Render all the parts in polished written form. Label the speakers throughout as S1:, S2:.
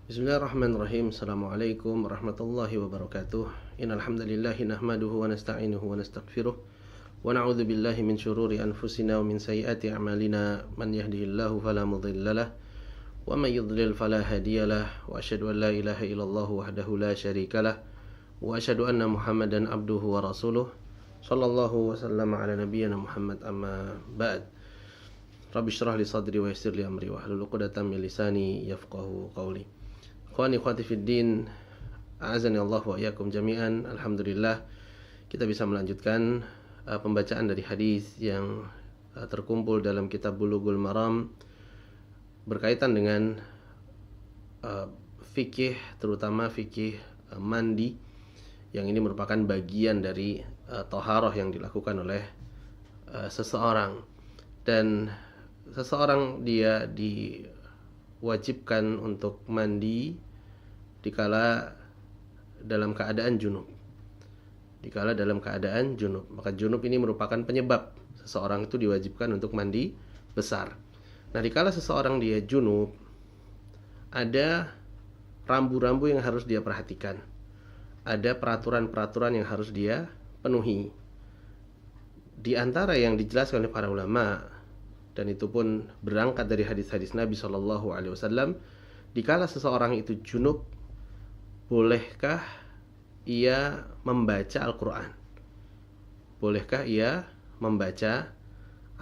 S1: Bismillahirrahmanirrahim. Assalamualaikum warahmatullahi wabarakatuh. Innal hamdalillah nahmaduhu wa nasta'inuhu wa nastaghfiruh wa na'udzu billahi min syururi anfusina wa min sayyiati a'malina. Man yahdihillahu fala mudhillalah wa man yudlil fala hadiyalah. Wa asyhadu an la ilaha illallah wahdahu la syarikalah wa asyhadu anna Muhammadan abduhu wa rasuluh. Sallallahu wasallam ala nabiyyina Muhammad, amma ba'd. Rabbi shrah li sadri wa yassir li amri wahlul 'uqdatam min lisani yafqahu qawli. Ikhwani akhwati fid din, a'azani Allah wa iyyakum jami'an. Alhamdulillah kita bisa melanjutkan pembacaan dari hadis yang terkumpul dalam kitab Bulughul Maram berkaitan dengan fikih, terutama fikih mandi, yang ini merupakan bagian dari thaharah yang dilakukan oleh seseorang. Dan seseorang dia diwajibkan untuk mandi dikala dalam keadaan junub. Maka junub ini merupakan penyebab seseorang itu diwajibkan untuk mandi besar. Nah, dikala seseorang dia junub, ada rambu-rambu yang harus dia perhatikan. Ada peraturan-peraturan yang harus dia penuhi. Di antara yang dijelaskan oleh para ulama, dan itu pun berangkat dari hadis-hadis Nabi SAW, dikala seseorang itu junub, bolehkah ia membaca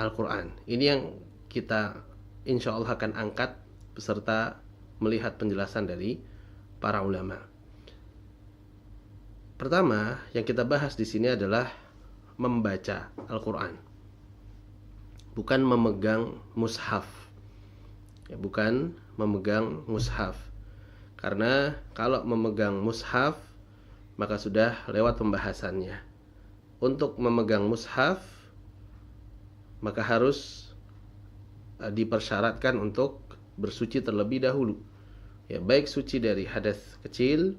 S1: Al-Quran? Ini yang kita insya Allah akan angkat beserta melihat penjelasan dari para ulama. Pertama yang kita bahas di sini adalah membaca Al-Quran, bukan memegang mushaf. Karena kalau memegang mushaf maka sudah lewat pembahasannya. Untuk memegang mushaf maka harus dipersyaratkan untuk bersuci terlebih dahulu. Baik suci dari hadas kecil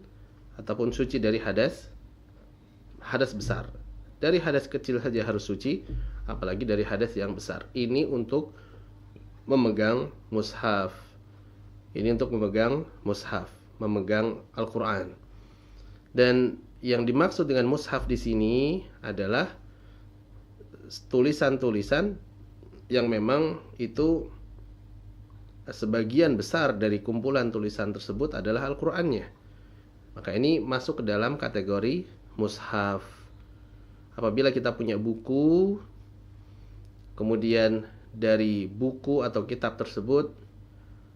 S1: ataupun suci dari hadas besar. Dari hadas kecil saja harus suci, apalagi dari hadas yang besar. Ini untuk memegang mushaf. Memegang Al-Quran. Dan yang dimaksud dengan mushaf di sini adalah tulisan-tulisan yang memang itu sebagian besar dari kumpulan tulisan tersebut adalah Al-Qur'annya. Maka ini masuk ke dalam kategori mushaf. Apabila kita punya buku, kemudian dari buku atau kitab tersebut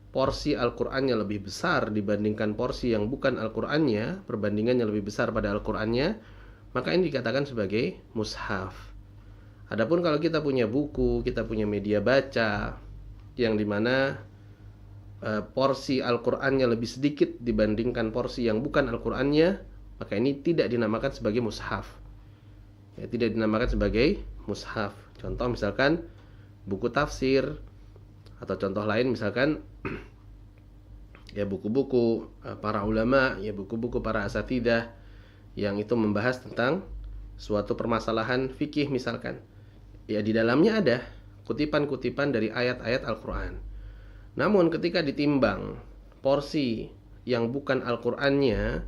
S1: porsi Al-Qur'annya lebih besar dibandingkan porsi yang bukan Al-Qur'annya, perbandingannya lebih besar pada Al-Qur'annya, maka ini dikatakan sebagai mushaf. Adapun kalau kita punya buku, kita punya media baca yang dimana porsi Al-Qur'annya lebih sedikit dibandingkan porsi yang bukan Al-Qur'annya, maka ini tidak dinamakan sebagai mushaf. Contoh misalkan buku tafsir, atau contoh lain misalkan buku-buku para ulama, buku-buku para asatidzah yang itu membahas tentang suatu permasalahan fikih misalkan. Di dalamnya ada kutipan-kutipan dari ayat-ayat Al-Qur'an. Namun ketika ditimbang porsi yang bukan Al-Qur'annya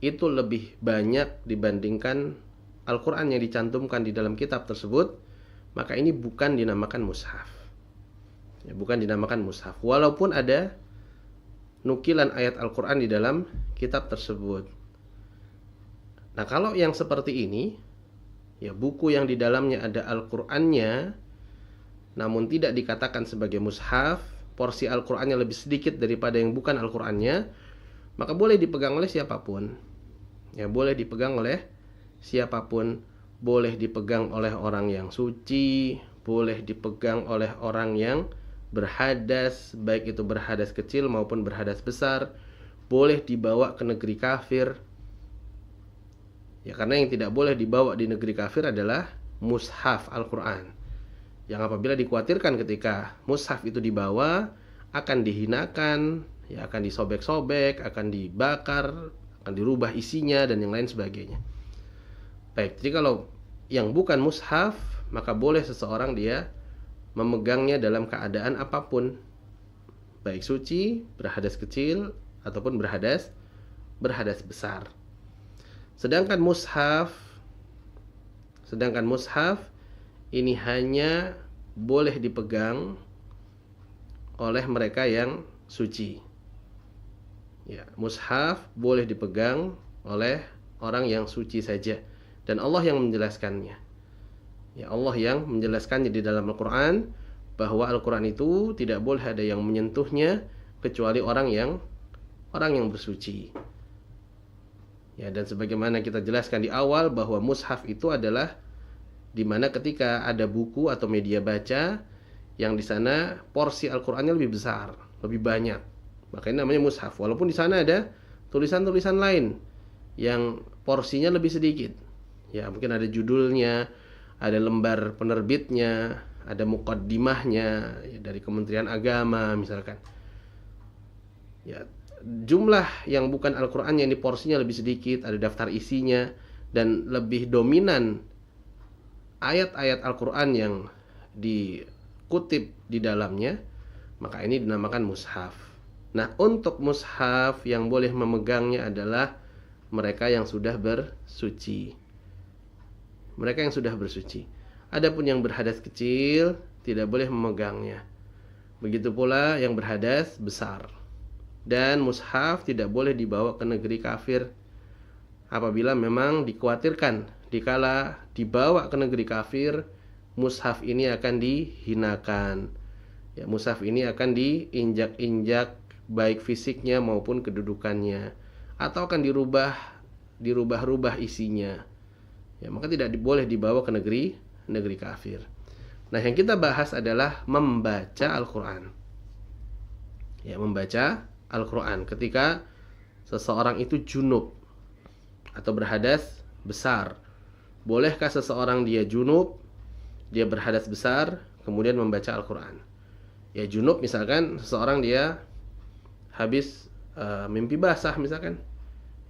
S1: itu lebih banyak dibandingkan Al-Qur'an yang dicantumkan di dalam kitab tersebut, maka ini bukan dinamakan mushaf. Walaupun ada nukilan ayat Al-Qur'an di dalam kitab tersebut. Nah, kalau yang seperti ini, buku yang di dalamnya ada Al-Qur'annya namun tidak dikatakan sebagai mushaf, porsi Al-Qur'annya lebih sedikit daripada yang bukan Al-Qur'annya, maka boleh dipegang oleh siapapun. Boleh dipegang oleh orang yang suci, boleh dipegang oleh orang yang berhadas, baik itu berhadas kecil maupun berhadas besar, boleh dibawa ke negeri kafir. Karena yang tidak boleh dibawa di negeri kafir adalah mushaf Al-Qur'an, yang apabila dikhawatirkan ketika mushaf itu dibawa akan dihinakan, akan disobek-sobek, akan dibakar, akan dirubah isinya dan yang lain sebagainya. Baik, jadi kalau yang bukan mushaf, maka boleh seseorang dia memegangnya dalam keadaan apapun, baik suci, berhadas kecil, ataupun berhadas besar. Sedangkan mushaf ini hanya boleh dipegang oleh mereka yang suci. Ya, mushaf boleh dipegang oleh orang yang suci saja, dan Allah yang menjelaskannya. Ya, Allah yang menjelaskannya di dalam Al-Qur'an bahwa Al-Qur'an itu tidak boleh ada yang menyentuhnya kecuali orang yang bersuci. Ya, dan sebagaimana kita jelaskan di awal bahwa mushaf itu adalah di mana ketika ada buku atau media baca yang di sana porsi Al-Qur'annya lebih besar, lebih banyak. Makanya namanya mushaf. Walaupun di sana ada tulisan-tulisan lain yang porsinya lebih sedikit. Ya, mungkin ada judulnya, ada lembar penerbitnya, ada muqaddimahnya ya, dari Kementerian Agama misalkan. Ya, jumlah yang bukan Al-Qur'an yang di porsinya lebih sedikit, ada daftar isinya, dan lebih dominan ayat-ayat Al-Qur'an yang dikutip di dalamnya, maka ini dinamakan mushaf. Nah, untuk mushaf yang boleh memegangnya adalah mereka yang sudah bersuci. Mereka yang sudah bersuci. Adapun yang berhadas kecil tidak boleh memegangnya. Begitu pula yang berhadas besar. Dan mushaf tidak boleh dibawa ke negeri kafir apabila memang dikhawatirkan dikala dibawa ke negeri kafir, mushaf ini akan dihinakan. Ya, mushaf ini akan diinjak-injak baik fisiknya maupun kedudukannya, atau akan dirubah-rubah isinya. Ya, maka tidak boleh dibawa ke negeri kafir. Nah, yang kita bahas adalah membaca Al-Qur'an. Ya, membaca Al-Qur'an ketika seseorang itu junub atau berhadas besar. Bolehkah seseorang dia junub, dia berhadas besar, kemudian membaca Al-Qur'an? Ya, junub misalkan seseorang dia habis mimpi basah misalkan.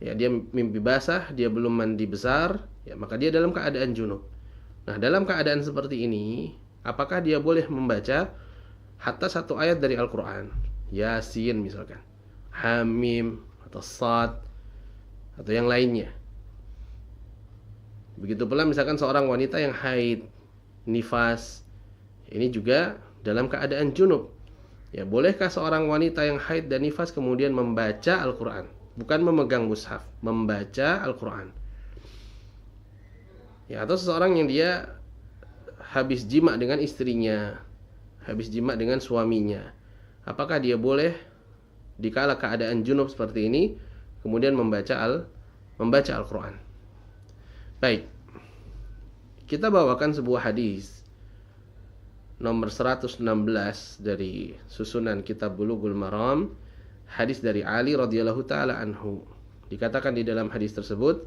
S1: Ya, dia mimpi basah, dia belum mandi besar, ya maka dia dalam keadaan junub. Nah, dalam keadaan seperti ini, apakah dia boleh membaca hatta satu ayat dari Al-Qur'an? Yasin misalkan, Hamim atau Shad atau yang lainnya. Begitu pula misalkan seorang wanita yang haid, nifas, ini juga dalam keadaan junub. Ya, bolehkah seorang wanita yang haid dan nifas kemudian membaca Al-Qur'an? Bukan memegang mushaf, membaca Al-Qur'an. Ya, atau seseorang yang dia habis jima dengan istrinya, habis jima dengan suaminya. Apakah dia boleh dikala keadaan junub seperti ini kemudian membaca Al-Qur'an? Baik. Kita bawakan sebuah hadis nomor 116 dari susunan kitab Bulughul Maram, hadis dari Ali radhiyallahu taala anhu. Dikatakan di dalam hadis tersebut,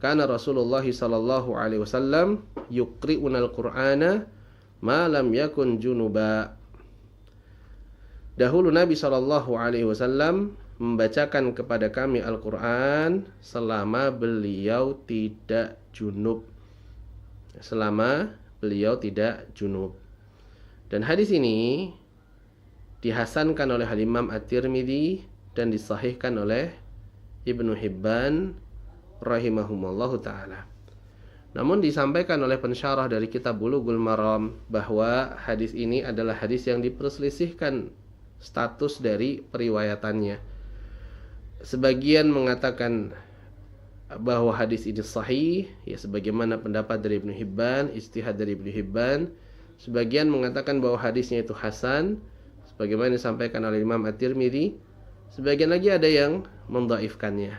S1: kana Rasulullah sallallahu alaihi wasallam yuqri'una al-Qur'ana ma lam yakun junuba. Dahulu Nabi sallallahu alaihi wasallam membacakan kepada kami Al-Qur'an selama beliau tidak junub. Selama beliau tidak junub. Dan hadis ini dihasankan oleh Imam At-Tirmidzi dan disahihkan oleh Ibnu Hibban rahimahumullahu taala. Namun disampaikan oleh pensyarah dari kitab Bulughul Maram bahwa hadis ini adalah hadis yang diperselisihkan status dari periwayatannya. Sebagian mengatakan bahwa hadis ini sahih, ya sebagaimana pendapat dari Ibnu Hibban, ijtihad dari Ibnu Hibban. Sebagian mengatakan bahwa hadisnya itu hasan, sebagaimana disampaikan oleh Imam At-Tirmidzi. Sebagian lagi ada yang mendhaifkannya.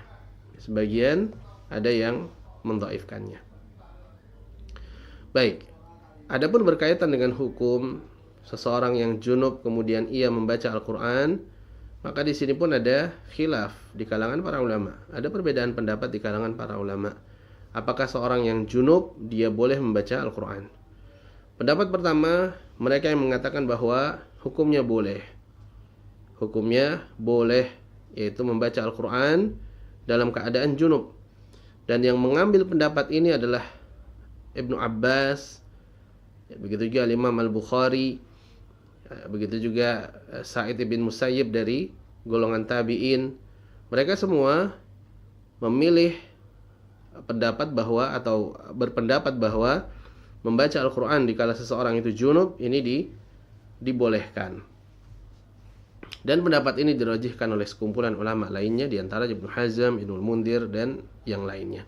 S1: Sebagian ada yang mendhaifkannya. Baik. Adapun berkaitan dengan hukum seseorang yang junub kemudian ia membaca Al-Qur'an, maka di sini pun ada khilaf di kalangan para ulama. Ada perbedaan pendapat di kalangan para ulama. Apakah seorang yang junub dia boleh membaca Al-Qur'an? Pendapat pertama, mereka yang mengatakan bahwa hukumnya boleh. Hukumnya boleh, yaitu membaca Al-Qur'an dalam keadaan junub. Dan yang mengambil pendapat ini adalah Ibnu Abbas, begitu juga Imam Al-Bukhari, begitu juga Sa'id bin Musayyib dari golongan tabi'in, Mereka semua memilih pendapat bahwa atau berpendapat bahwa membaca Al-Quran dikala seseorang itu junub ini dibolehkan. Dan pendapat ini dirajihkan oleh sekumpulan ulama lainnya, di antara Ibnu Hazm, Ibnul Mundir, dan yang lainnya.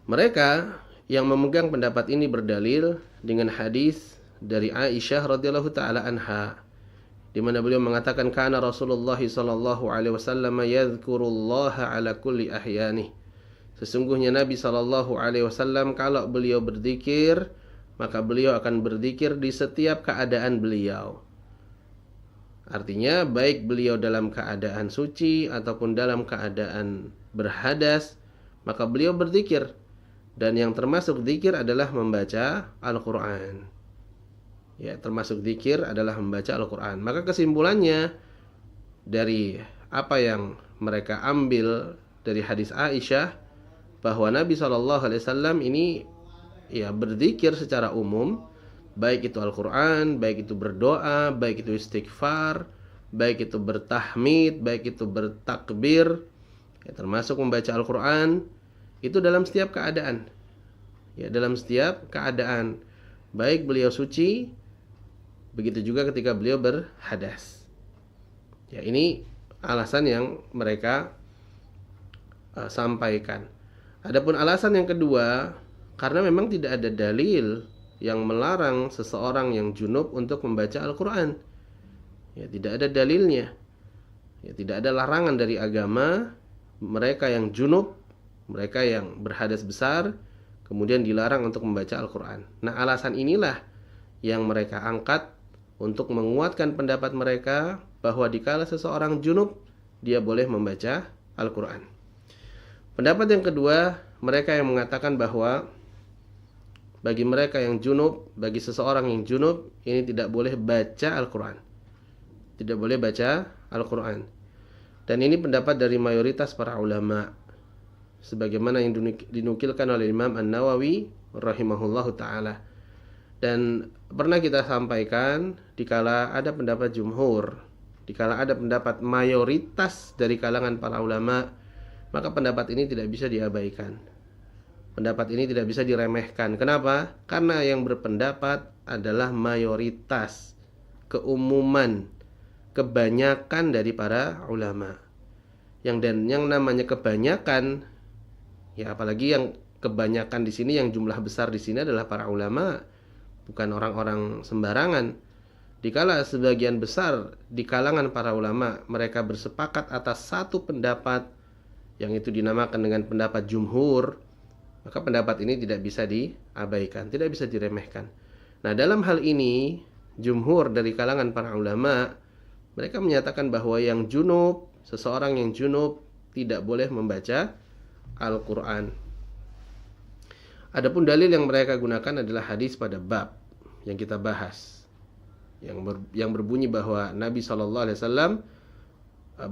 S1: Mereka yang memegang pendapat ini berdalil dengan hadis dari Aisyah radhiyallahu taala anha, di mana beliau mengatakan kana Rasulullah sallallahu alaihi wasallam yadhkurullaha ala kulli ahyani. Sesungguhnya Nabi sallallahu alaihi wasallam kalau beliau berzikir, maka beliau akan berzikir di setiap keadaan beliau. Artinya baik beliau dalam keadaan suci ataupun dalam keadaan berhadas, maka beliau berzikir. Dan yang termasuk zikir adalah membaca Al-Quran. Ya, termasuk zikir adalah membaca Al-Quran. Maka kesimpulannya dari apa yang mereka ambil dari hadis Aisyah, bahwa Nabi SAW ini ya berzikir secara umum, baik itu Al-Quran, baik itu berdoa, baik itu istighfar, baik itu bertahmid, baik itu bertakbir, ya, termasuk membaca Al-Quran, itu dalam setiap keadaan. Ya, dalam setiap keadaan, baik beliau suci, begitu juga ketika beliau berhadas. Ya, ini alasan yang mereka sampaikan. Adapun alasan yang kedua, karena memang tidak ada dalil yang melarang seseorang yang junub untuk membaca Al-Quran. Ya, tidak ada dalilnya. Ya, tidak ada larangan dari agama mereka yang junub, mereka yang berhadas besar, kemudian dilarang untuk membaca Al-Quran. Nah, alasan inilah yang mereka angkat untuk menguatkan pendapat mereka bahwa dikala seseorang junub, dia boleh membaca Al-Quran. Pendapat yang kedua, mereka yang mengatakan bahwa bagi mereka yang junub, bagi seseorang yang junub, ini tidak boleh baca Al-Quran. Tidak boleh baca Al-Quran. Dan ini pendapat dari mayoritas para ulama, sebagaimana yang dinukilkan oleh Imam An-Nawawi rahimahullahu ta'ala. Dan pernah kita sampaikan, dikala ada pendapat jumhur, dikala ada pendapat mayoritas dari kalangan para ulama, maka pendapat ini tidak bisa diabaikan. Pendapat ini tidak bisa diremehkan. Kenapa? Karena yang berpendapat adalah mayoritas, keumuman, kebanyakan dari para ulama. Yang namanya kebanyakan, ya apalagi yang kebanyakan di sini, yang jumlah besar di sini adalah para ulama, bukan orang-orang sembarangan. Dikala sebagian besar di kalangan para ulama mereka bersepakat atas satu pendapat yang itu dinamakan dengan pendapat jumhur, maka pendapat ini tidak bisa diabaikan, tidak bisa diremehkan. Nah, dalam hal ini jumhur dari kalangan para ulama mereka menyatakan bahwa yang junub, seseorang yang junub tidak boleh membaca Al-Quran. Adapun dalil yang mereka gunakan adalah hadis pada bab yang kita bahas, yang berbunyi bahwa Nabi SAW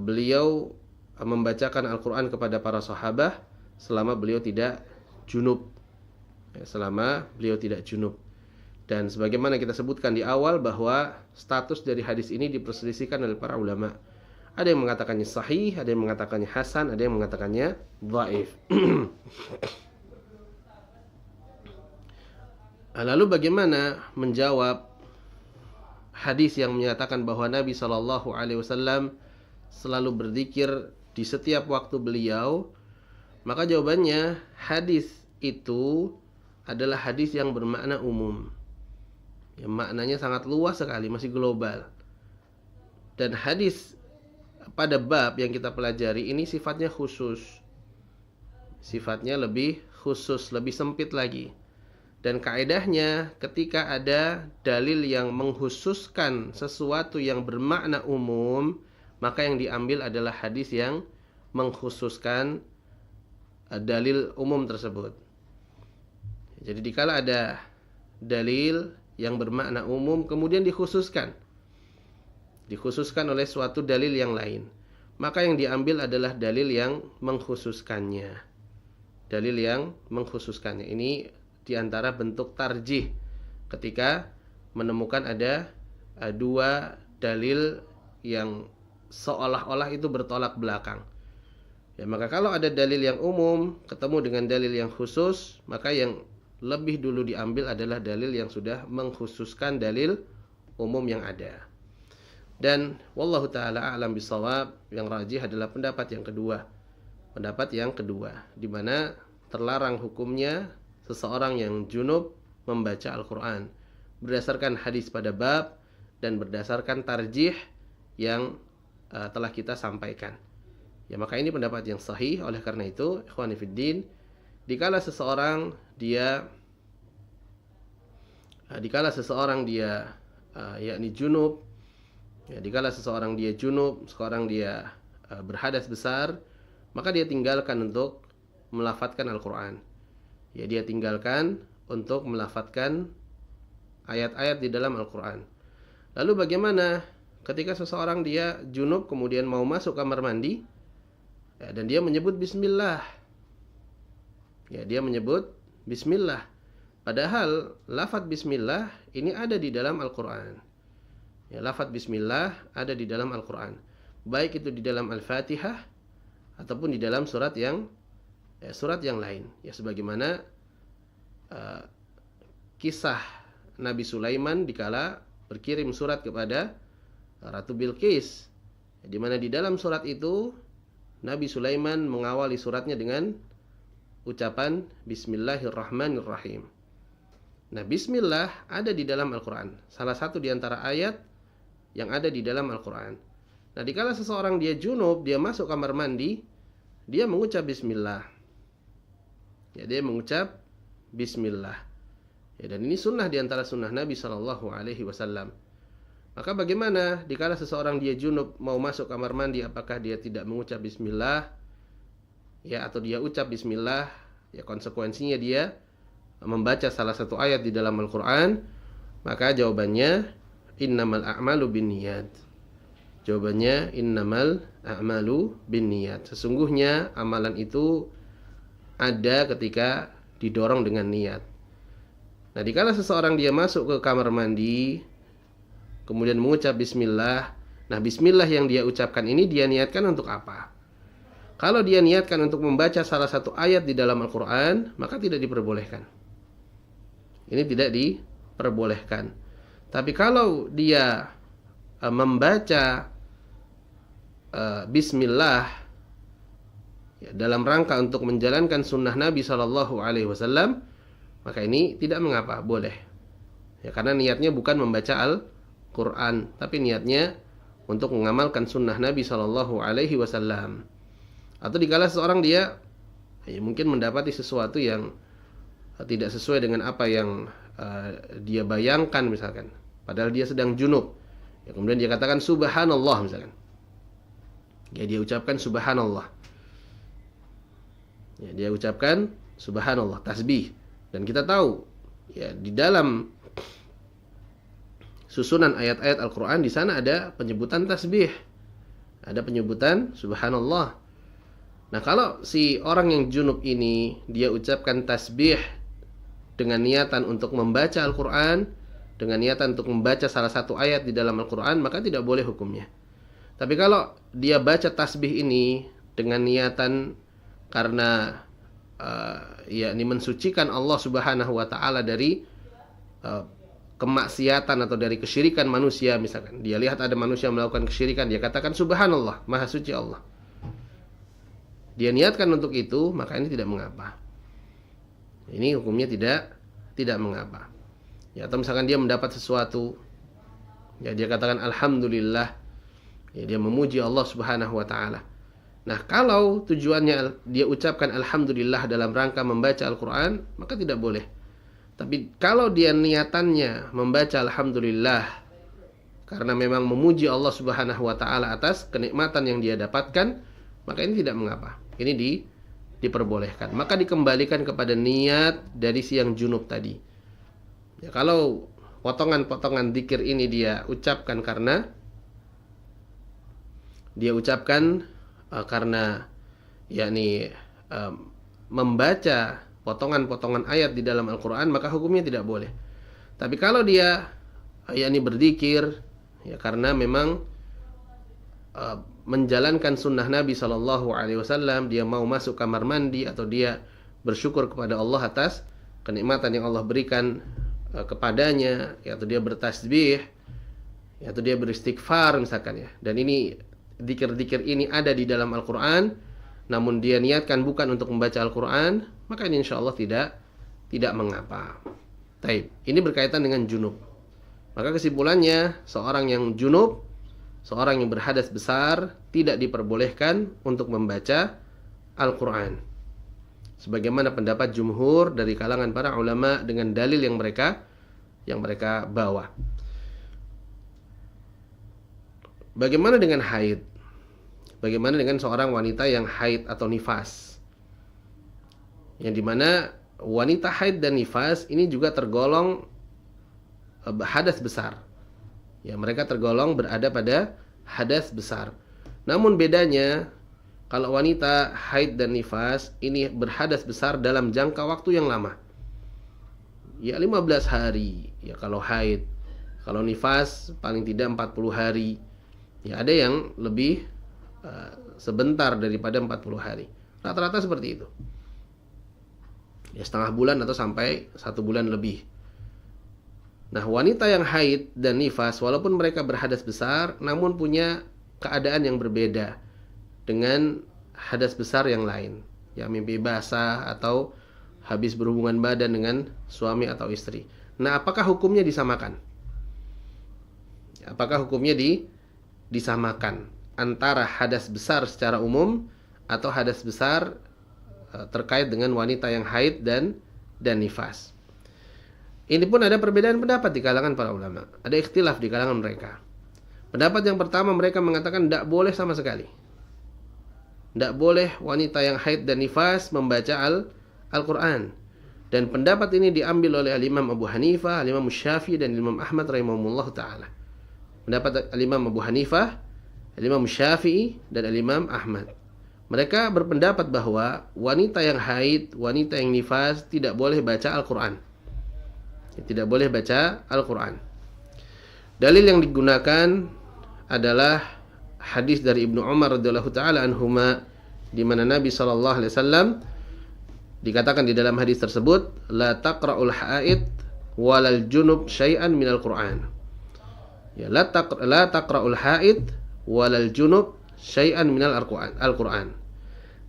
S1: beliau membacakan Al-Quran kepada para sahabat selama beliau tidak junub, selama beliau tidak junub. Dan sebagaimana kita sebutkan di awal bahwa status dari hadis ini diperselisihkan oleh para ulama. Ada yang mengatakannya sahih, ada yang mengatakannya hasan, ada yang mengatakannya dhaif. Lalu bagaimana menjawab hadis yang menyatakan bahwa Nabi SAW selalu berzikir di setiap waktu beliau? Maka jawabannya, hadis itu adalah hadis yang bermakna umum. Ya, maknanya sangat luas sekali, masih global. Dan hadis pada bab yang kita pelajari ini sifatnya khusus. Sifatnya lebih khusus, lebih sempit lagi. Dan kaedahnya ketika ada dalil yang mengkhususkan sesuatu yang bermakna umum, maka yang diambil adalah hadis yang mengkhususkan dalil umum tersebut. Jadi dikala ada dalil yang bermakna umum kemudian dikhususkan oleh suatu dalil yang lain, maka yang diambil adalah dalil yang mengkhususkannya. Dalil yang mengkhususkannya ini diantara bentuk tarjih ketika menemukan ada dua dalil yang seolah-olah itu bertolak belakang. Ya, maka kalau ada dalil yang umum ketemu dengan dalil yang khusus, maka yang lebih dulu diambil adalah dalil yang sudah mengkhususkan dalil umum yang ada. Dan wallahu taala a'lam bisawab, yang rajih adalah pendapat yang kedua. Pendapat yang kedua, di mana terlarang hukumnya seseorang yang junub membaca Al-Qur'an berdasarkan hadis pada bab dan berdasarkan tarjih yang telah kita sampaikan. Ya, maka ini pendapat yang sahih. Oleh karena itu, ikhwani fiddin, dikala seseorang dia yakni junub, ya, dikala seseorang dia junub, seorang dia berhadas besar, maka dia tinggalkan untuk melafadzkan Al-Qur'an. Ya, dia tinggalkan untuk melafadzkan ayat-ayat di dalam Al-Qur'an. Lalu bagaimana ketika seseorang dia junub kemudian mau masuk kamar mandi, ya, dan dia menyebut bismillah. Ya, dia menyebut bismillah. Padahal lafaz bismillah ini ada di dalam Al-Qur'an. Ya, lafaz bismillah ada di dalam Al-Qur'an. Baik itu di dalam Al-Fatihah ataupun di dalam surat yang lain. Ya, sebagaimana kisah Nabi Sulaiman dikala berkirim surat kepada Ratu Bilqis, di mana di dalam surat itu Nabi Sulaiman mengawali suratnya dengan ucapan Bismillahirrahmanirrahim. Nah, bismillah ada di dalam Al-Quran, salah satu di antara ayat yang ada di dalam Al-Quran. Nah, dikala seseorang dia junub, dia masuk kamar mandi, dia mengucap bismillah. Ya, dia mengucap bismillah. Ya, dan ini sunnah di antara sunnah Nabi SAW. Maka bagaimana dikala seseorang dia junub mau masuk kamar mandi, apakah dia tidak mengucap bismillah, ya, atau dia ucap bismillah? Ya, konsekuensinya dia membaca salah satu ayat di dalam Al-Quran. Maka jawabannya innamal a'malu binniyat. Jawabannya innamal a'malu binniyat. Sesungguhnya amalan itu ada ketika didorong dengan niat. Nah, dikala seseorang dia masuk ke kamar mandi kemudian mengucap bismillah, nah bismillah yang dia ucapkan ini dia niatkan untuk apa? Kalau dia niatkan untuk membaca salah satu ayat di dalam Al-Quran, maka tidak diperbolehkan. Ini tidak diperbolehkan. Tapi kalau dia membaca bismillah, ya, dalam rangka untuk menjalankan sunnah Nabi SAW, maka ini tidak mengapa, boleh. Ya, karena niatnya bukan membaca Al-Quran, tapi niatnya untuk mengamalkan sunnah Nabi SAW. Atau dikala seorang dia mungkin mendapati sesuatu yang tidak sesuai dengan apa yang dia bayangkan misalkan, padahal dia sedang junub, ya, kemudian dia katakan subhanallah misalkan, ya, dia ucapkan subhanallah, ya, dia ucapkan subhanallah, tasbih. Dan kita tahu, ya, di dalam susunan ayat-ayat Al-Quran di sana ada penyebutan tasbih, ada penyebutan subhanallah. Nah, kalau si orang yang junub ini dia ucapkan tasbih dengan niatan untuk membaca Al-Quran, dengan niatan untuk membaca salah satu ayat di dalam Al-Quran, maka tidak boleh hukumnya. Tapi kalau dia baca tasbih ini dengan niatan karena yakni mensucikan Allah Subhanahu wa taala dari kemaksiatan atau dari kesyirikan manusia, misalkan dia lihat ada manusia melakukan kesyirikan, dia katakan subhanallah, maha suci Allah, dia niatkan untuk itu, maka ini tidak mengapa. Ini hukumnya tidak mengapa. Ya, atau misalkan dia mendapat sesuatu, ya, dia katakan alhamdulillah, ya, dia memuji Allah Subhanahu wa taala. Nah, kalau tujuannya dia ucapkan alhamdulillah dalam rangka membaca Al-Quran, maka tidak boleh. Tapi kalau dia niatannya membaca alhamdulillah karena memang memuji Allah Subhanahu wa taala atas kenikmatan yang dia dapatkan, maka ini tidak mengapa. Ini diperbolehkan. Maka dikembalikan kepada niat dari si yang junub tadi. Ya, kalau potongan-potongan zikir ini dia ucapkan karena yakni membaca potongan-potongan ayat di dalam Al-Quran, maka hukumnya tidak boleh. Tapi kalau dia yakni berzikir, ya, karena memang menjalankan sunnah Nabi SAW, dia mau masuk kamar mandi atau dia bersyukur kepada Allah atas kenikmatan yang Allah berikan kepadanya, yaitu dia bertasbih, yaitu dia beristighfar misalkan ya. Dan ini zikir-zikir ini ada di dalam Al-Qur'an, namun dia niatkan bukan untuk membaca Al-Qur'an, maka ini insyaallah tidak mengapa. Taib. Ini berkaitan dengan junub. Maka kesimpulannya, seorang yang junub, seorang yang berhadas besar tidak diperbolehkan untuk membaca Al-Qur'an. Sebagaimana pendapat jumhur dari kalangan para ulama dengan dalil yang mereka bawa. Bagaimana dengan haid? Bagaimana dengan seorang wanita yang haid atau nifas? Yang dimana wanita haid dan nifas ini juga tergolong hadas besar. Ya, mereka tergolong berada pada hadas besar. Namun bedanya, kalau wanita haid dan nifas ini berhadas besar dalam jangka waktu yang lama. Ya 15 hari ya kalau haid. Kalau nifas paling tidak 40 hari. Ya ada yang lebih sebentar daripada 40 hari. Rata-rata seperti itu. Ya setengah bulan atau sampai 1 bulan lebih. Nah, wanita yang haid dan nifas walaupun mereka berhadas besar, namun punya keadaan yang berbeda dengan hadas besar yang lain. Ya mimpi basah atau habis berhubungan badan dengan suami atau istri. Nah, apakah hukumnya disamakan? Apakah hukumnya disamakan antara hadas besar secara umum atau hadas besar terkait dengan wanita yang haid dan nifas? Ini pun ada perbedaan pendapat di kalangan para ulama. Ada ikhtilaf di kalangan mereka. Pendapat yang pertama, mereka mengatakan tidak boleh sama sekali. Tidak boleh wanita yang haid dan nifas membaca Al-Quran. Dan pendapat ini diambil oleh Al-Imam Abu Hanifah, Al-Imam Syafi'i, dan Imam Ahmad rahimahumullah ta'ala. Pendapat Al-Imam Abu Hanifah, Al-Imam Syafi'i, dan Al-Imam Ahmad. Mereka berpendapat bahwa wanita yang haid, wanita yang nifas tidak boleh baca Al-Quran. Tidak boleh baca Al-Quran. Dalil yang digunakan adalah hadis dari Ibnu Umar radhiyallahu taala anhuma, di mana Nabi sallallahu alaihi wasallam dikatakan di dalam hadis tersebut, la taqra'ul haid walal junub syai'an minal Qur'an. Ya, la taqra'ul haid walal junub syai'an minal Al-Qur'an.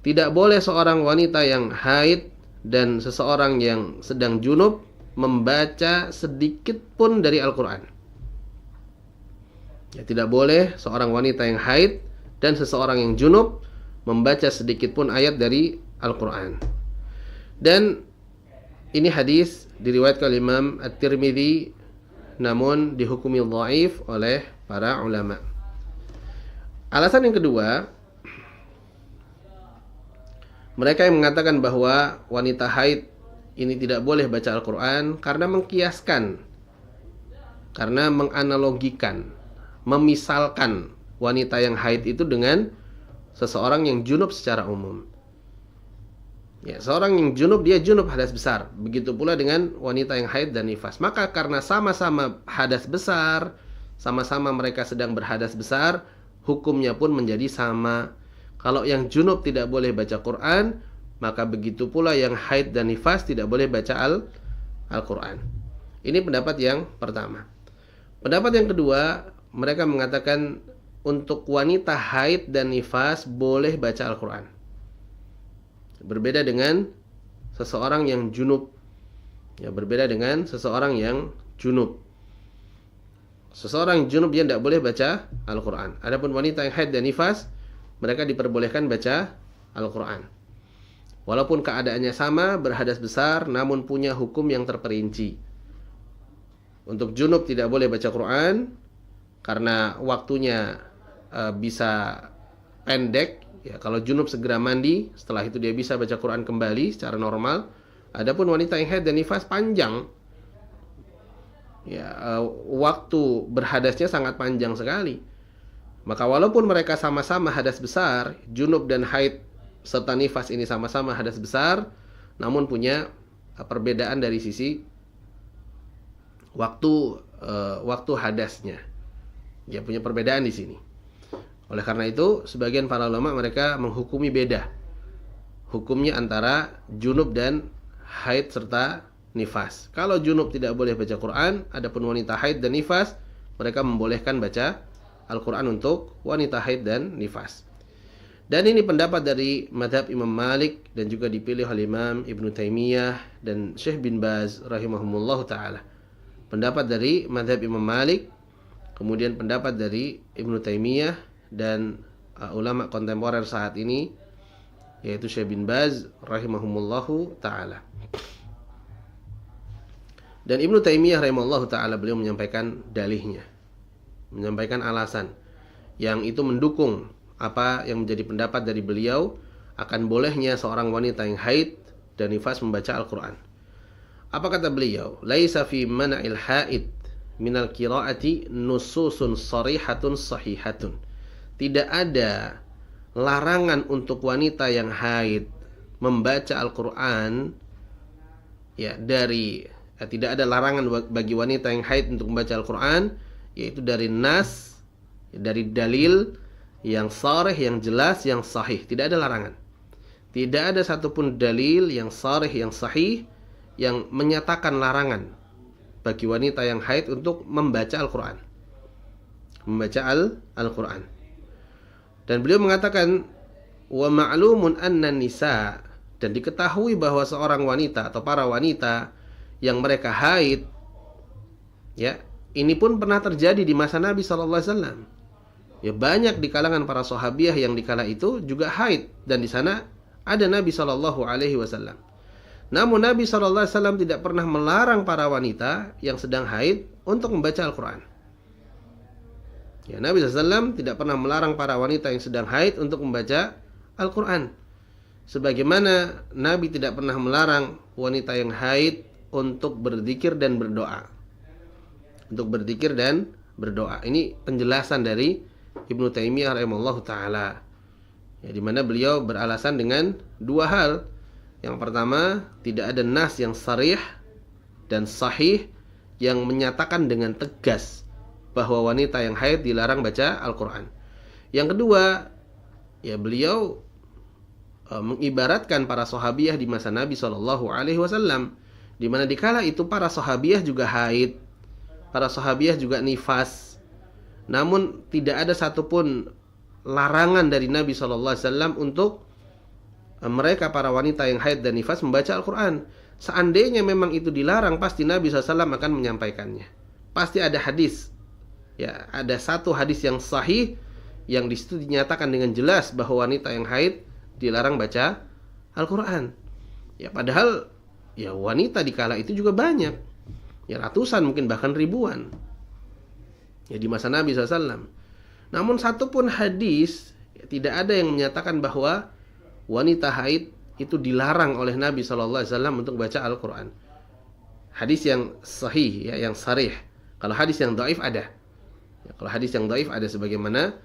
S1: Tidak boleh seorang wanita yang haid dan seseorang yang sedang junub membaca sedikit pun dari Al-Quran. Ya, tidak boleh seorang wanita yang haid dan seseorang yang junub membaca sedikit pun ayat dari Al-Quran. Dan ini hadis diriwayatkan oleh Imam At-Tirmidzi, namun dihukumi dhaif oleh para ulama. Alasan yang kedua, mereka yang mengatakan bahwa wanita haid ini tidak boleh baca Al-Quran karena mengkiaskan, karena menganalogikan, memisalkan wanita yang haid itu dengan seseorang yang junub secara umum. Ya, seorang yang junub, dia junub hadas besar. Begitu pula dengan wanita yang haid dan nifas. Maka karena sama-sama hadas besar, sama-sama mereka sedang berhadas besar, hukumnya pun menjadi sama. Kalau yang junub tidak boleh baca Quran, maka begitu pula yang haid dan nifas tidak boleh baca Al-Quran. Ini pendapat yang pertama. Pendapat yang kedua, mereka mengatakan untuk wanita haid dan nifas boleh baca Al-Quran. Berbeda dengan seseorang yang junub. Ya, berbeda dengan seseorang yang junub. Seseorang junub dia tidak boleh baca Al-Quran. Adapun wanita yang haid dan nifas, mereka diperbolehkan baca Al-Quran. Walaupun keadaannya sama, berhadas besar, namun punya hukum yang terperinci. Untuk junub tidak boleh baca Quran karena waktunya bisa pendek. Ya, kalau junub segera mandi, setelah itu dia bisa baca Quran kembali secara normal. Adapun wanita yang haid dan nifas panjang. Ya, waktu berhadasnya sangat panjang sekali. Maka walaupun mereka sama-sama hadas besar, junub dan haid serta nifas ini sama-sama hadas besar, namun punya perbedaan dari sisi waktu hadasnya. Ya, punya perbedaan di sini. Oleh karena itu, sebagian para ulama mereka menghukumi beda hukumnya antara junub dan haid serta nifas. Kalau junub tidak boleh baca Quran, adapun wanita haid dan nifas, mereka membolehkan baca Al-Quran untuk wanita haid dan nifas. Dan ini pendapat dari madhab Imam Malik dan juga dipilih oleh Imam Ibnu Taimiyah dan Syekh bin Baz rahimahumullah ta'ala. Pendapat dari madhab Imam Malik, kemudian pendapat dari Ibnu Taimiyah dan ulama kontemporer saat ini, yaitu Syekh bin Baz rahimahumullahu ta'ala. Dan Ibnu Taimiyah rahimahullahu ta'ala, beliau menyampaikan dalihnya, menyampaikan alasan yang itu mendukung apa yang menjadi pendapat dari beliau akan bolehnya seorang wanita yang haid dan nifas membaca Al-Quran. Apa kata beliau? Laisa fi mana'il haid minal qiraati nususun sarihatun sahihatun. Tidak ada larangan untuk wanita yang haid membaca Al-Quran, ya, tidak ada larangan bagi wanita yang haid untuk membaca Al-Quran, yaitu dari nas, dari dalil yang sharih, yang jelas, yang sahih. Tidak ada larangan. Tidak ada satupun dalil yang sharih, yang sahih, yang menyatakan larangan bagi wanita yang haid untuk membaca Al-Quran, membaca Al-Quran. Dan beliau mengatakan, wa ma'lumun anna nisa, dan diketahui bahwa seorang wanita atau para wanita yang mereka haid, ya, ini pun pernah terjadi di masa Nabi SAW. Ya, banyak di kalangan para sahabiah yang di kala itu juga haid, dan di sana ada Nabi SAW. Namun Nabi SAW tidak pernah melarang para wanita yang sedang haid untuk membaca Al-Quran. Ya, Nabi SAW tidak pernah melarang para wanita yang sedang haid untuk membaca Al-Quran. Sebagaimana Nabi tidak pernah melarang wanita yang haid untuk berzikir dan berdoa. Untuk berzikir dan berdoa. Ini penjelasan dari Ibnu Taimiyah rahimahullahu ta'ala, ya, di mana beliau beralasan dengan dua hal. Yang pertama, tidak ada nas yang sharih dan sahih yang menyatakan dengan tegas bahwa wanita yang haid dilarang baca Al-Quran. Yang kedua, ya, beliau mengibaratkan para sahabiah di masa Nabi SAW, di mana dikala itu para sahabiah juga haid, para sahabiah juga nifas, namun tidak ada satupun larangan dari Nabi SAW untuk mereka para wanita yang haid dan nifas membaca Al-Quran. Seandainya memang itu dilarang, pasti Nabi SAW akan menyampaikannya. Pasti ada hadis, ya, ada satu hadis yang sahih yang disitu dinyatakan dengan jelas bahwa wanita yang haid dilarang baca Al-Quran. Ya, padahal ya wanita di kala itu juga banyak, ya, ratusan mungkin bahkan ribuan, ya, di masa Nabi SAW. Namun satupun hadis, ya, tidak ada yang menyatakan bahwa wanita haid itu dilarang oleh Nabi SAW untuk baca Al-Quran. Hadis yang sahih, ya, yang sarih. Kalau hadis yang dhaif ada, ya, kalau hadis yang dhaif ada sebagaimana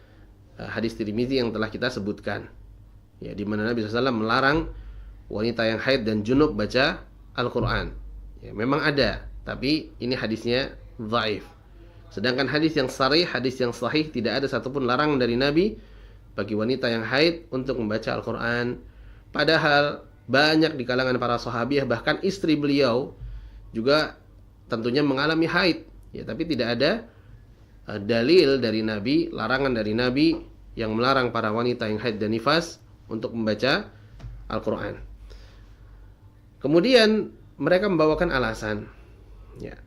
S1: hadis Tirmizi yang telah kita sebutkan, ya, di mana Nabi SAW melarang wanita yang haid dan junub baca Al-Quran. Ya, memang ada, tapi ini hadisnya dhaif. Sedangkan hadis yang sharih, hadis yang sahih, tidak ada satupun larangan dari Nabi bagi wanita yang haid untuk membaca Al-Quran. Padahal banyak di kalangan para sahabiah, bahkan istri beliau juga tentunya mengalami haid, ya, tapi tidak ada dalil dari Nabi, larangan dari Nabi yang melarang para wanita yang haid dan nifas untuk membaca Al-Quran. Kemudian mereka membawakan alasan, ya,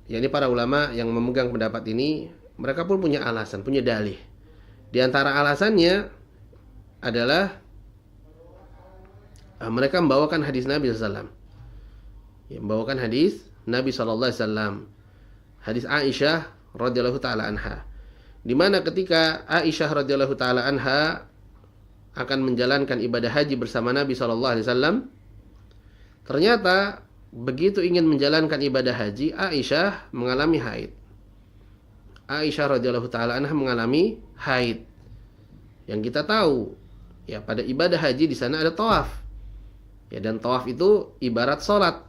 S1: yakni para ulama yang memegang pendapat ini, mereka pun punya alasan, punya dalih. Di antara alasannya adalah mereka membawakan hadis Nabi SAW, ya, membawakan hadis Nabi SAW, hadis Aisyah radhiyallahu taala anha, di mana ketika Aisyah radhiyallahu taala anha akan menjalankan ibadah haji bersama Nabi SAW, ternyata begitu ingin menjalankan ibadah haji, Aisyah mengalami haid. Aisyah radhiyallahu taala anha mengalami haid. Yang kita tahu, ya, pada ibadah haji di sana ada tawaf. Ya, dan tawaf itu ibarat sholat,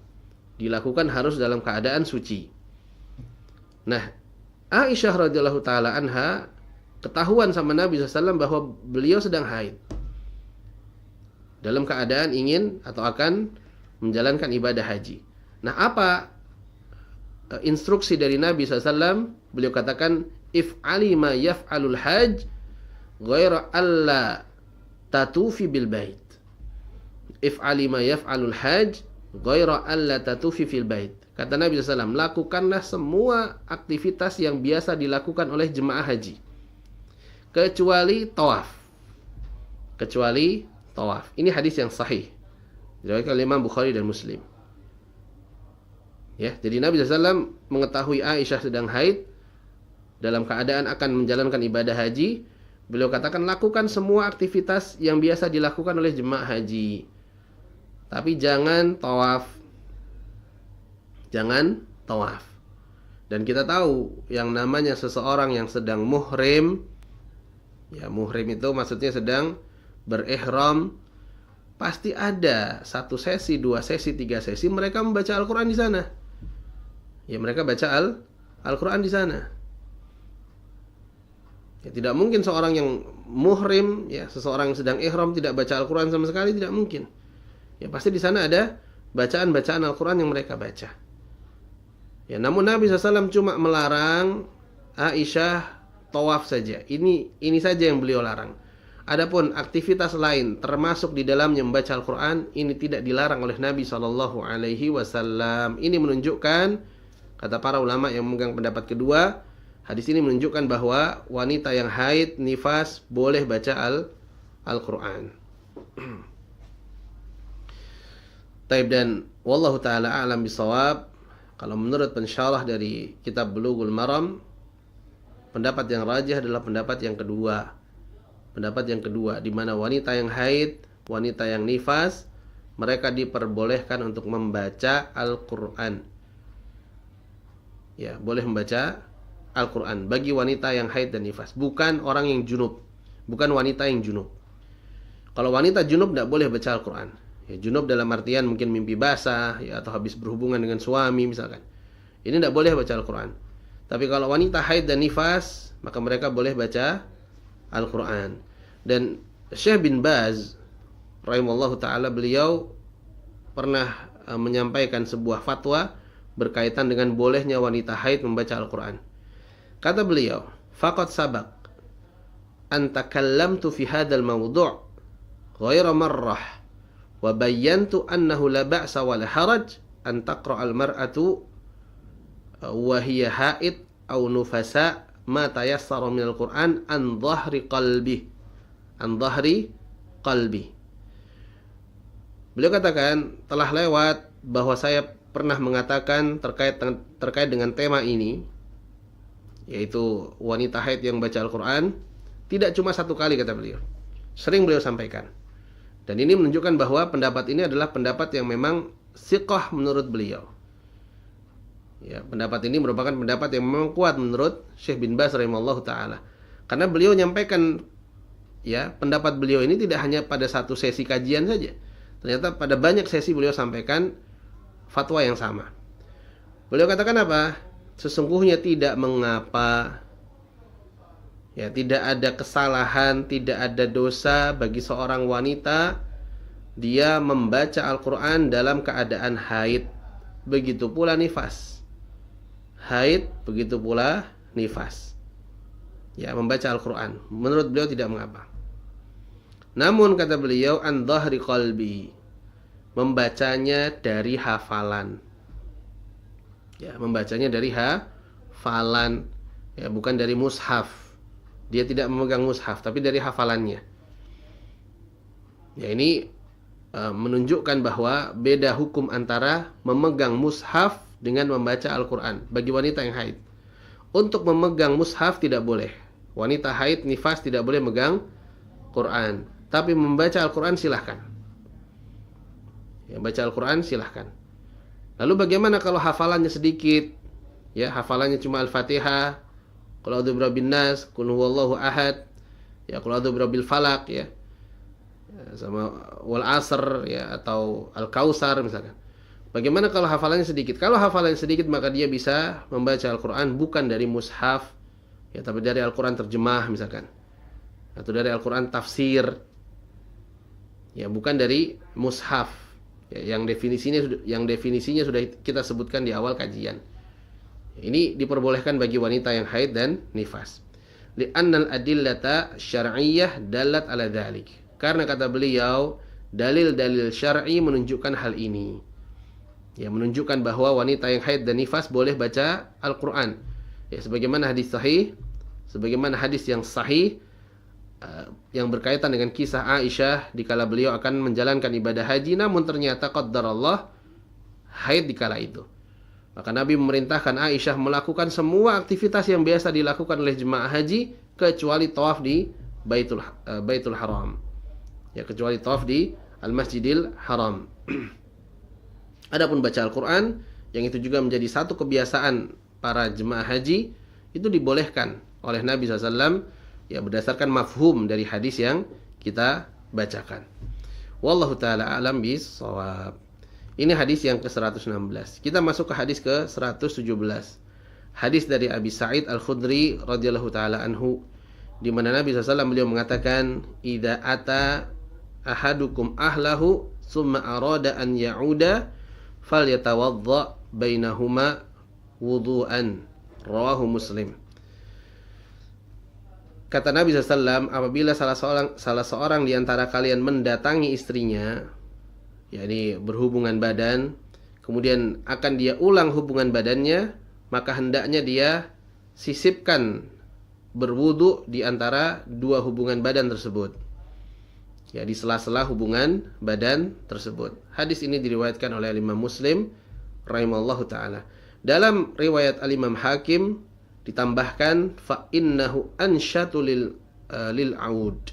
S1: dilakukan harus dalam keadaan suci. Nah, Aisyah radhiyallahu taala anha ketahuan sama Nabi SAW bahwa beliau sedang haid, dalam keadaan ingin atau akan menjalankan ibadah haji. Nah, apa instruksi dari Nabi SAW? Beliau katakan, if'ali ma yaf'alul hajj ghaira alla tatufi bil bait. If'ali ma yaf'alul hajj ghaira alla tatufi fil bait. Kata Nabi SAW, lakukanlah semua aktivitas yang biasa dilakukan oleh jemaah haji, kecuali tawaf. Kecuali tawaf. Ini hadis yang sahih, diriwayatkan oleh Imam Bukhari dan Muslim. Ya, jadi Nabi SAW mengetahui Aisyah sedang haid, dalam keadaan akan menjalankan ibadah haji. Beliau katakan, lakukan semua aktivitas yang biasa dilakukan oleh jemaah haji, tapi jangan tawaf. Jangan tawaf. Dan kita tahu yang namanya seseorang yang sedang muhrim, ya, muhrim itu maksudnya sedang berihram, pasti ada 1 sesi, 2 sesi, 3 sesi mereka membaca Al-Quran di sana. Ya, mereka baca Al-Quran di sana. Ya, tidak mungkin seorang yang muhrim, ya, seseorang yang sedang ihram tidak baca Al-Quran sama sekali, tidak mungkin. Ya, pasti di sana ada bacaan-bacaan Al-Quran yang mereka baca. Ya, namun Nabi SAW cuma melarang Aisyah tawaf saja. Ini saja yang beliau larang. Adapun aktivitas lain termasuk di dalamnya membaca Al-Quran, ini tidak dilarang oleh Nabi SAW. Ini menunjukkan, kata para ulama yang memegang pendapat kedua, hadis ini menunjukkan bahwa wanita yang haid, nifas, boleh baca Al-Quran. Taib, dan wallahu ta'ala a'lam bisawab. Kalau menurut pensyarah dari kitab Bulughul Maram, pendapat yang rajih adalah pendapat yang kedua. Pendapat yang kedua, di mana wanita yang haid, wanita yang nifas, mereka diperbolehkan untuk membaca Al-Quran. Ya, boleh membaca Al-Quran bagi wanita yang haid dan nifas, bukan orang yang junub, bukan wanita yang junub. Kalau wanita junub tidak boleh baca Al-Quran. Ya, junub dalam artian mungkin mimpi basah, ya, atau habis berhubungan dengan suami misalkan. Ini tidak boleh baca Al-Quran. Tapi kalau wanita haid dan nifas, maka mereka boleh baca Al-Quran. Dan Syekh bin Baz rahimallahu ta'ala, beliau pernah menyampaikan sebuah fatwa berkaitan dengan bolehnya wanita haid membaca Al-Quran. Kata beliau, faqad sabaq an takallamtu fi hadzal mawdu' ghaira marrah wa bayyantu annahu la ba'sa wa la haraj an taqra al-mar'atu wa hiya haid aw nufasa ma tayassara min al-Qur'an an dhahri qalbi. Beliau katakan, telah lewat bahwa saya pernah mengatakan terkait dengan tema ini, yaitu wanita haid yang baca Al-Quran, tidak cuma 1 kali, kata beliau. Sering beliau sampaikan. Dan ini menunjukkan bahwa pendapat ini adalah pendapat yang memang siqah menurut beliau. Ya, pendapat ini merupakan pendapat yang memang kuat menurut Syekh bin Baz rahimahullah ta'ala. Karena beliau menyampaikan, ya, pendapat beliau ini tidak hanya pada 1 sesi kajian saja. Ternyata pada banyak sesi beliau sampaikan fatwa yang sama. Beliau katakan apa? Sesungguhnya tidak mengapa, ya, tidak ada kesalahan, tidak ada dosa bagi seorang wanita dia membaca Al-Quran dalam keadaan haid, begitu pula nifas. Haid, begitu pula nifas, ya, membaca Al-Quran. Menurut beliau tidak mengapa. Namun kata beliau, an dhahri qalbi, membacanya dari hafalan. Ya, membacanya dari hafalan, ya, bukan dari mushaf. Dia tidak memegang mushaf, tapi dari hafalannya. Ya, ini menunjukkan bahwa beda hukum antara memegang mushaf dengan membaca Al-Quran bagi wanita yang haid. Untuk memegang mushaf tidak boleh. Wanita haid, nifas tidak boleh megang Quran. Tapi membaca Al-Quran silahkan. Ya, baca Al-Quran silahkan. Lalu bagaimana kalau hafalannya sedikit? Ya, hafalannya cuma Al-Fatihah, qul a'udzu birabbin nas, qul huwallahu ahad, ya, qul a'udzu birabbil falaq, ya, sama wal asr, ya, atau Al-Kautsar misalkan. Bagaimana kalau hafalannya sedikit? Kalau hafalannya sedikit, maka dia bisa membaca Al-Quran bukan dari mushaf, Ya, tapi dari Al-Qur'an terjemah misalkan. Atau dari Al-Qur'an tafsir. Ya, bukan dari mushaf. Ya, yang definisinya sudah kita sebutkan di awal kajian. Ini diperbolehkan bagi wanita yang haid dan nifas. Li'annal adillata syar'iyyah dalat ala dzalik. Karena kata beliau, dalil-dalil syar'i menunjukkan hal ini. Ya, menunjukkan bahwa wanita yang haid dan nifas boleh baca Al-Qur'an. Ya, sebagaimana hadis sahih, sebagaimana hadis yang sahih yang berkaitan dengan kisah Aisyah dikala beliau akan menjalankan ibadah haji, namun ternyata qaddarallah haid dikala itu. Maka Nabi memerintahkan Aisyah melakukan semua aktivitas yang biasa dilakukan oleh jemaah haji kecuali tawaf di Baitul Haram. Ya, kecuali tawaf di Al-Masjidil Haram. Adapun baca Al-Qur'an, yang itu juga menjadi satu kebiasaan para jemaah haji, itu dibolehkan oleh Nabi SAW, ya, berdasarkan mafhum dari hadis yang kita bacakan. Wallahu ta'ala a'lam bis-shawab. Ini hadis yang ke-116. Kita masuk ke hadis ke-117. Hadis dari Abi Sa'id Al-Khudri radhiyallahu taala anhu, di mana Nabi SAW beliau mengatakan, "Idza ata ahadukum ahlahu summa arada an ya'uda falyatawadda bainahuma wudu'an." Rawahu Muslim. Kata Nabi SAW, apabila salah seorang di antara kalian mendatangi istrinya, yakni berhubungan badan, kemudian akan dia ulang hubungan badannya, maka hendaknya dia sisipkan berwudu di antara dua hubungan badan tersebut. Ya, di sela-sela hubungan badan tersebut. Hadis ini diriwayatkan oleh Imam Muslim rahimallahu taala. Dalam riwayat Al-Imam Hakim ditambahkan fa innahu ansyatu lil aud.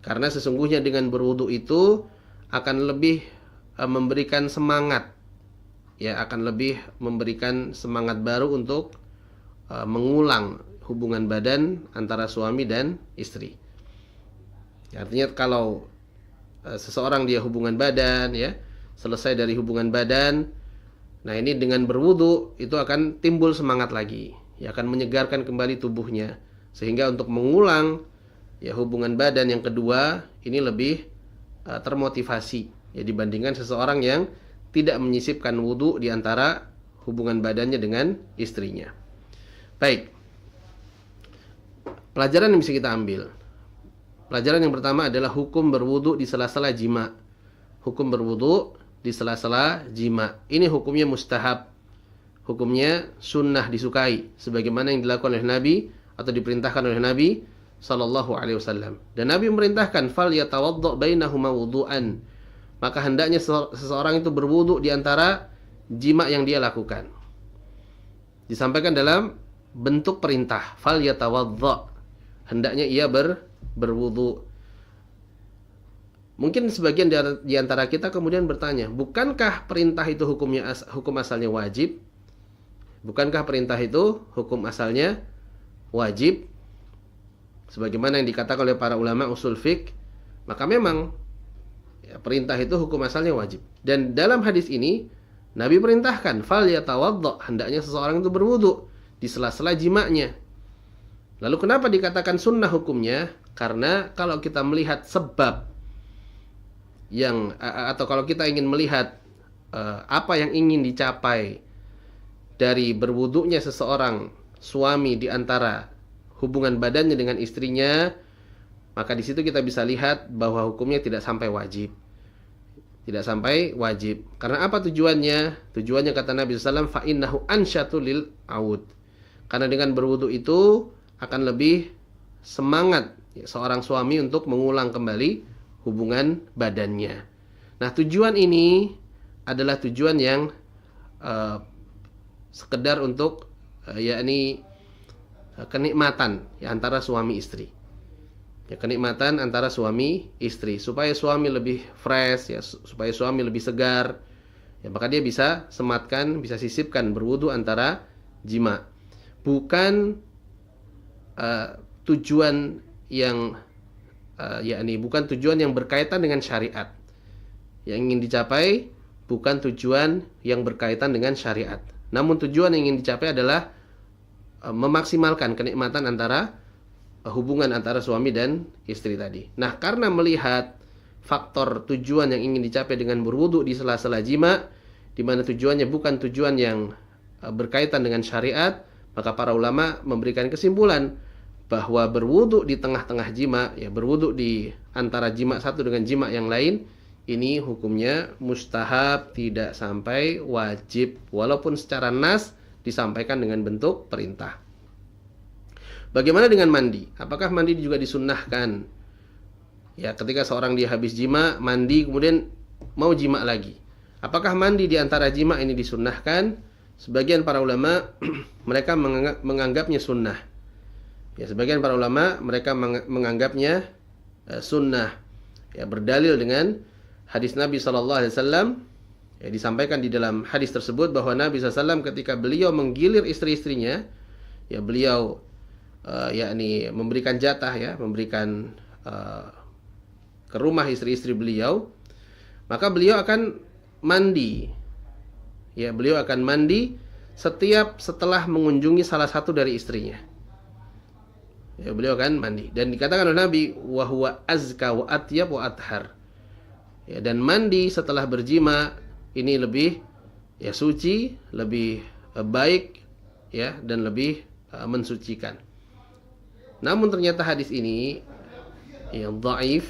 S1: Karena sesungguhnya dengan berwudu itu akan lebih memberikan semangat, ya, akan lebih memberikan semangat baru untuk mengulang hubungan badan antara suami dan istri. Ya, artinya kalau seseorang dia hubungan badan, ya, selesai dari hubungan badan, nah ini dengan berwudu itu akan timbul semangat lagi, ya, akan menyegarkan kembali tubuhnya, sehingga untuk mengulang, ya, hubungan badan yang kedua ini lebih termotivasi, ya, dibandingkan seseorang yang tidak menyisipkan wudu di antara hubungan badannya dengan istrinya. Baik, pelajaran yang bisa kita ambil. Pelajaran yang pertama adalah hukum berwudu di sela-sela jima. Hukum berwudu di sela-sela jima. Ini hukumnya mustahab. Hukumnya sunnah, disukai, sebagaimana yang dilakukan oleh Nabi atau diperintahkan oleh Nabi sallallahu alaihi wasallam. Dan Nabi memerintahkan fal yatawadda bainahuma wudu'an. Maka hendaknya seseorang itu berwudu di antara jima yang dia lakukan. Disampaikan dalam bentuk perintah, fal yatawadda. Hendaknya ia berwudu. Mungkin sebagian di antara kita kemudian bertanya, bukankah perintah itu hukum asalnya wajib? Bukankah perintah itu hukum asalnya wajib? Sebagaimana yang dikatakan oleh para ulama usul fiqh, maka memang, ya, perintah itu hukum asalnya wajib. Dan dalam hadis ini Nabi perintahkan fal yatawadda, hendaknya seseorang itu berwudu di sela-sela jimanya. Lalu kenapa dikatakan sunnah hukumnya? Karena kalau kita melihat sebab yang atau kalau kita ingin melihat apa yang ingin dicapai dari berwudunya seseorang suami di antara hubungan badannya dengan istrinya, maka di situ kita bisa lihat bahwa hukumnya tidak sampai wajib. Tidak sampai wajib. Karena apa tujuannya? Tujuannya kata Nabi SAW, fa innahu ansyatu lil aud. Karena dengan berwudu itu akan lebih semangat, ya, seorang suami untuk mengulang kembali hubungan badannya. Nah, tujuan ini adalah tujuan yang sekedar untuk yakni kenikmatan, ya, antara suami istri. Ya, kenikmatan antara suami istri supaya suami lebih fresh, ya, supaya suami lebih segar. Ya, maka dia bisa sematkan, bisa sisipkan berwudu antara jima. Bukan tujuan yang yakni bukan tujuan yang berkaitan dengan syariat. Yang ingin dicapai bukan tujuan yang berkaitan dengan syariat. Namun tujuan yang ingin dicapai adalah memaksimalkan kenikmatan antara hubungan antara suami dan istri tadi. Nah, karena melihat faktor tujuan yang ingin dicapai dengan berwudu di sela-sela jima, di mana tujuannya bukan tujuan yang berkaitan dengan syariat, maka para ulama memberikan kesimpulan bahwa berwudu di tengah-tengah jima, ya berwudu di antara jima satu dengan jima yang lain, ini hukumnya mustahab, tidak sampai wajib, walaupun secara nas disampaikan dengan bentuk perintah. Bagaimana dengan mandi? Apakah mandi juga disunnahkan? Ya, ketika seorang dia habis jima, mandi, kemudian mau jima lagi. Apakah mandi di antara jima ini disunnahkan? Sebagian para ulama mereka menganggapnya sunnah. Ya, sebagian para ulama mereka menganggapnya sunnah. Ya, berdalil dengan hadis Nabi SAW. Ya, disampaikan di dalam hadis tersebut bahwa Nabi SAW ketika beliau menggilir istri-istrinya, ya beliau yakni memberikan jatah, ya memberikan ke rumah istri-istri beliau, maka beliau akan mandi. Ya, beliau akan mandi setelah mengunjungi salah satu dari istrinya. Ya, beliau akan mandi, dan dikatakan oleh Nabi, wa huwa azka wa atyab wa athhar. Ya, dan mandi setelah berjima ini lebih ya suci, lebih baik, ya, dan lebih mensucikan. Namun ternyata hadis ini yang dhaif,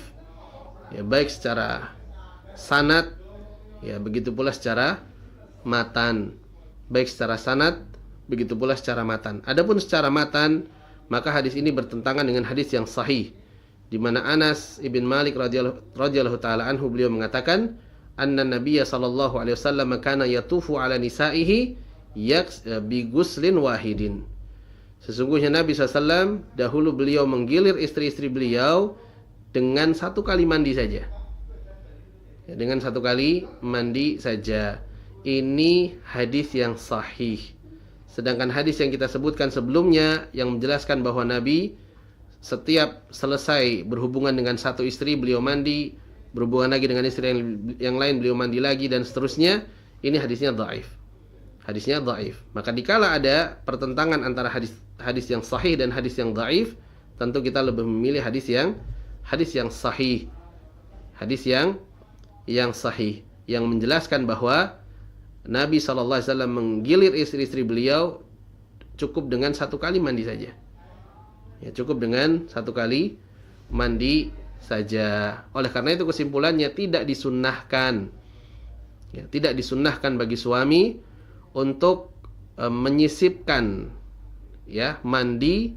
S1: ya baik secara sanad, ya begitu pula secara matan. Baik secara sanad, begitu pula secara matan. Adapun secara matan, maka hadis ini bertentangan dengan hadis yang sahih, di mana Anas ibn Malik radhiyallahu taala anhu beliau mengatakan, anna Nabiyya sallallahu alaihi wasallam kana yatufu ala nisaihi bi guslin wahidin. Sesungguhnya Nabi SAW dahulu beliau menggilir istri-istri beliau dengan satu kali mandi saja. Ya, dengan satu kali mandi saja. Ini hadis yang sahih. Sedangkan hadis yang kita sebutkan sebelumnya yang menjelaskan bahwa Nabi setiap selesai berhubungan dengan satu istri beliau mandi, berhubungan lagi dengan istri yang lain beliau mandi lagi, dan seterusnya, ini hadisnya dhaif. Hadisnya dhaif. Maka dikala ada pertentangan antara hadis yang sahih dan hadis yang dhaif, tentu kita lebih memilih hadis yang sahih. Hadis yang sahih yang menjelaskan bahwa Nabi SAW menggilir istri-istri beliau cukup dengan satu kali mandi saja. Ya, cukup dengan satu kali mandi saja. Oleh karena itu kesimpulannya tidak disunnahkan. Ya, tidak disunnahkan bagi suami untuk menyisipkan, ya, mandi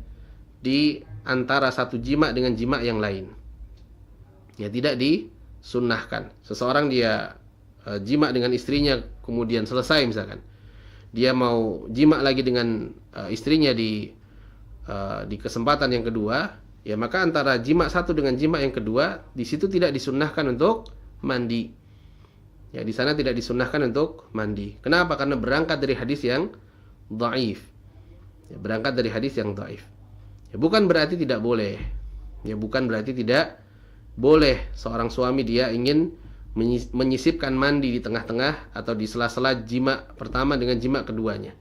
S1: di antara satu jima dengan jima yang lain. Ya, tidak disunnahkan. Seseorang dia jima dengan istrinya, kemudian selesai misalkan, dia mau jima lagi dengan istrinya di kesempatan yang kedua, ya maka antara jima satu dengan jima yang kedua, di situ tidak disunnahkan untuk mandi. Ya, di sana tidak disunnahkan untuk mandi. Kenapa? Karena berangkat dari hadis yang dhaif. Ya, berangkat dari hadis yang dhaif. Ya, bukan berarti tidak boleh. Ya, bukan berarti tidak boleh seorang suami dia ingin menyisipkan mandi di tengah-tengah atau di sela-sela jima pertama dengan jima keduanya.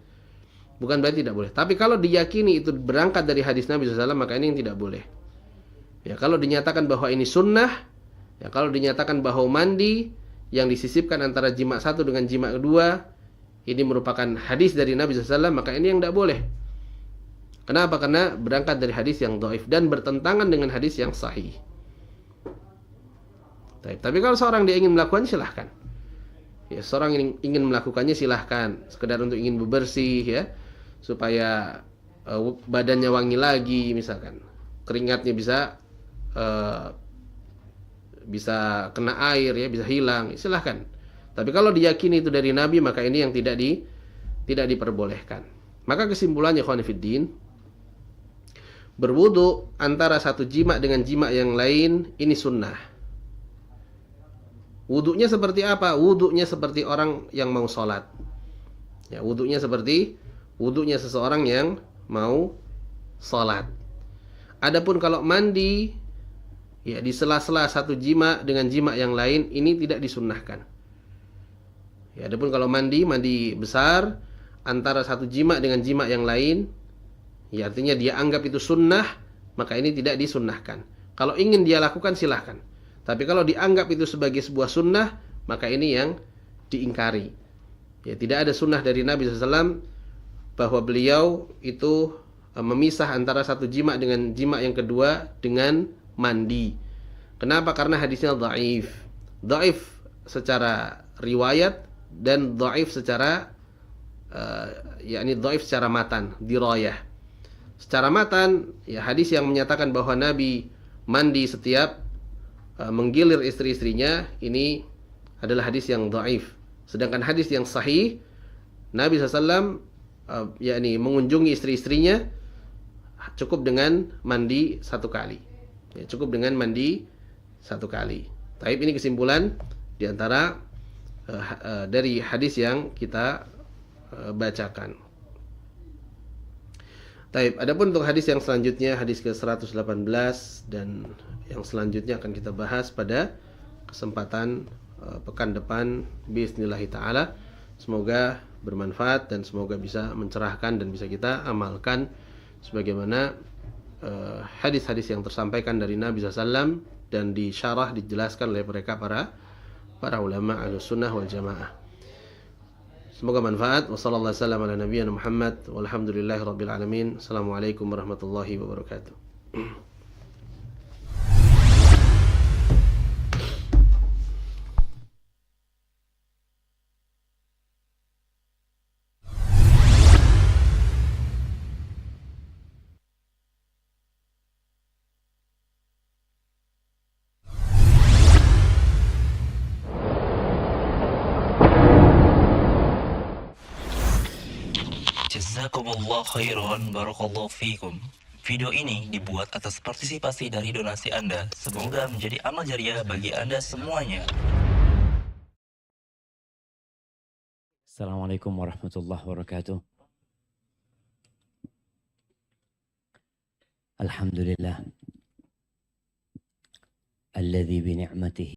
S1: Bukan berarti tidak boleh. Tapi kalau diyakini itu berangkat dari hadis Nabi SAW, maka ini yang tidak boleh. Ya, kalau dinyatakan bahwa ini sunnah, ya kalau dinyatakan bahwa mandi yang disisipkan antara jima satu dengan jima kedua ini merupakan hadis dari Nabi SAW, maka ini yang tidak boleh. Kenapa? Karena berangkat dari hadis yang dhaif dan bertentangan dengan hadis yang sahih. Tapi kalau seorang dia ingin melakukan, silahkan. Ya, seorang ingin melakukannya silahkan. Sekedar untuk ingin bebersih, ya, supaya badannya wangi lagi, misalkan keringatnya bisa kena air, ya, bisa hilang, silahkan. Tapi kalau diyakini itu dari Nabi, maka ini yang tidak diperbolehkan. Maka kesimpulannya, ikhwan fiddin, berwudu antara satu jima dengan jima yang lain ini sunnah. Wudunya seperti apa? Wudunya seperti orang yang mau sholat. Ya, wudunya seperti wudunya seseorang yang mau sholat. Adapun kalau mandi, ya, di sela-sela satu jima dengan jima yang lain, ini tidak disunnahkan. Ya, adapun kalau mandi besar antara satu jima dengan jima yang lain, Ya, artinya dia anggap itu sunnah, maka ini tidak disunnahkan. Kalau ingin dia lakukan silahkan. Tapi kalau dianggap itu sebagai sebuah sunnah, maka ini yang diingkari. Ya, tidak ada sunnah dari Nabi SAW bahwa beliau itu memisah antara satu jima dengan jima yang kedua dengan mandi. Kenapa? Karena hadisnya dhaif. Dhaif secara riwayat dan dhaif secara yakni dhaif secara matan, dirayah. Secara matan, ya hadis yang menyatakan bahwa Nabi mandi setiap menggilir istri-istrinya, ini adalah hadis yang dhaif. Sedangkan hadis yang sahih, Nabi SAW yakni mengunjungi istri-istrinya cukup dengan mandi satu kali. Ya, cukup dengan mandi satu kali. Tapi ini kesimpulan di antara dari hadis yang kita bacakan. Taib. Adapun untuk hadis yang selanjutnya, hadis ke-118 dan yang selanjutnya akan kita bahas pada kesempatan pekan depan bismillah taala. Semoga bermanfaat dan semoga bisa mencerahkan dan bisa kita amalkan sebagaimana hadis-hadis yang tersampaikan dari Nabi SAW dan disyarah, dijelaskan oleh mereka para ulama Ahlussunnah wal Jamaah. Semoga manfaat. Wassallallahu wasallam ala nabiyyina Muhammad walhamdulillahirabbil alamin. Assalamualaikum warahmatullahi wabarakatuh.
S2: Jazakumullah khairan, barakallahu fikum. Video ini dibuat atas partisipasi dari donasi Anda. Semoga menjadi amal jariah bagi Anda semuanya.
S3: Assalamualaikum warahmatullahi wabarakatuh. Alhamdulillah alladzi bi ni'matihi